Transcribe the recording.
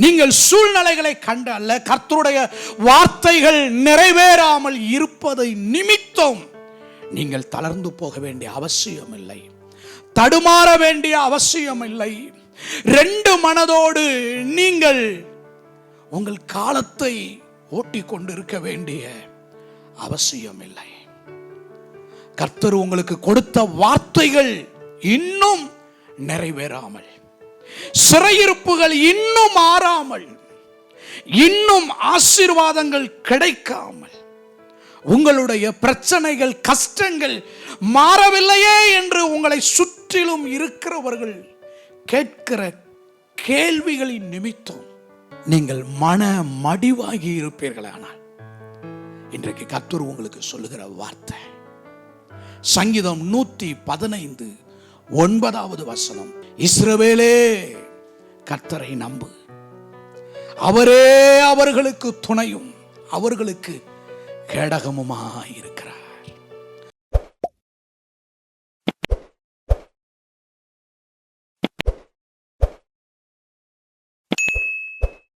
நீங்கள் சூழ்நிலைகளை கண்டு அல்ல, கர்த்தருடைய வார்த்தைகள் நிறைவேறாமல் இருப்பதை நிமித்தம் நீங்கள் தளர்ந்து போக வேண்டிய அவசியம் இல்லை, தடுமாற வேண்டிய அவசியம் இல்லை. 2 மனதோடு நீங்கள் உங்கள் காலத்தை ஓட்டிக் கொண்டிருக்க வேண்டிய அவசியம் இல்லை. கர்த்தர் உங்களுக்கு கொடுத்த வார்த்தைகள் இன்னும் நிறைவேறாமல், சிறையிருப்புகள் இன்னும் மாறாமல், இன்னும் ஆசீர்வாதங்கள் கிடைக்காமல், உங்களுடைய பிரச்சனைகள் கஷ்டங்கள் மாறவில்லையே என்று உங்களை சுற்றிலும் இருக்கிறவர்கள் கேட்கிற கேள்விகளின் நிமித்தம் நீங்கள் மன மடிவாகி இருப்பீர்களானால், இன்றைக்கு கர்த்தர் உங்களுக்கு சொல்லுகிற வார்த்தை சங்கீதம் 115:9 இஸ்ரவேலே கர்த்தரை நம்பு, அவரே அவர்களுக்கு துணையும் அவர்களுக்கு கேடகமுமாயிருக்கிறார்.